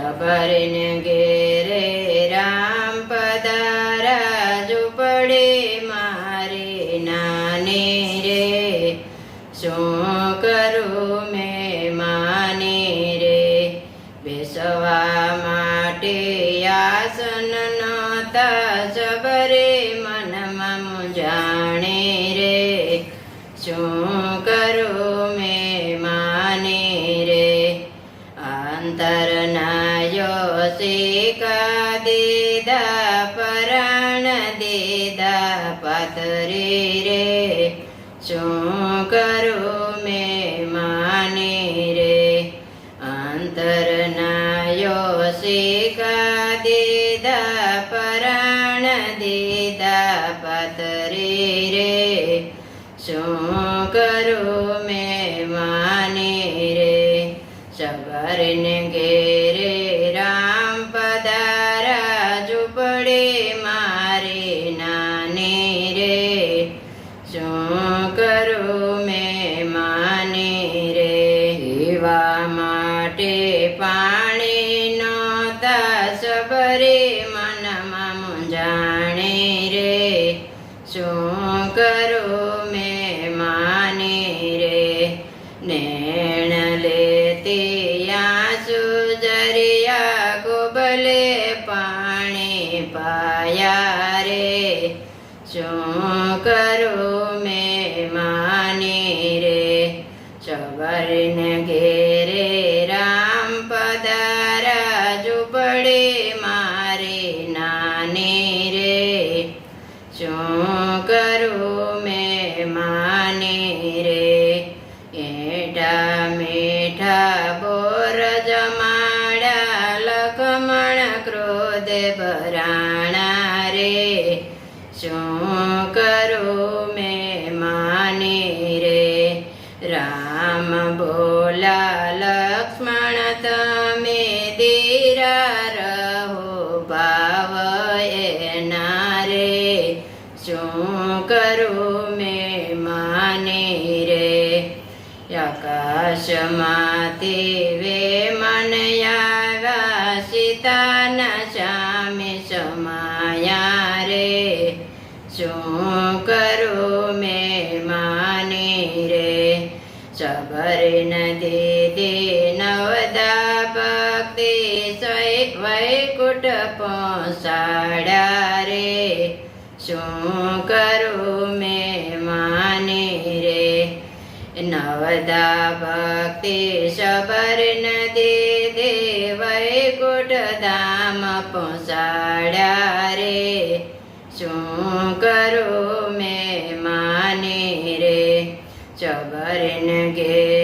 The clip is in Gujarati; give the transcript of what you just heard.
સબરને ઘેરે રામ પધારા ઝૂંપડે મારે નાની રે શું કરું મેં માની રે બેસવા માટે આસન નહોતા સબરે મનમાં મૂંઝાણે રે શું કરું મેં માની રે અંતરનાયો શીખા દીધા પરાણ દીધા પાતરી રે શું કરું મેં માની રે અંતરનાયો શીખા દીધા પરાણ દીધા પાતરી રે શું કરું મેં માની રે સબરને ઘેરે રામ પધારા ઝૂંપડે મારે નાની રે શું કરું મેં માની રે પીવા માટે પાણી નહોતા સબરે મનમાં મૂંઝાણે રે શું કરું મેં માની રે નેણ લેતી આંસુ જરિયા ગોબલે પાણી પાયા રે શું કરું મેં માની રે સબરને ઘેરે રામ પધારા ઝૂંપડે મારે નાની રે શું કરું મેં માની રે એઠા મીઠા બોર જમાડા લખમણ ક્રોધ ભરાણા રે શું કરું મેં માની રે રામ બોલા લક્ષ્મણ તમે ધીરા રહો ભાવ એના રે શું કરું મેં માની રે આકાશમાંથી વેમન આવ્યા સીતાના સામે સમાયા રે શું કરું મેં માની રે સબર દીદી નવદા ભક્તિ વૈકુંઠ પહોંચાડ્યા રે શું કરું મેં માની રે નવદા ભક્તિ સબર દીદી વૈકુંઠ ધામ પહોંચાડ્યા રે શું કરું મેં માની રે સબરને ઘેરે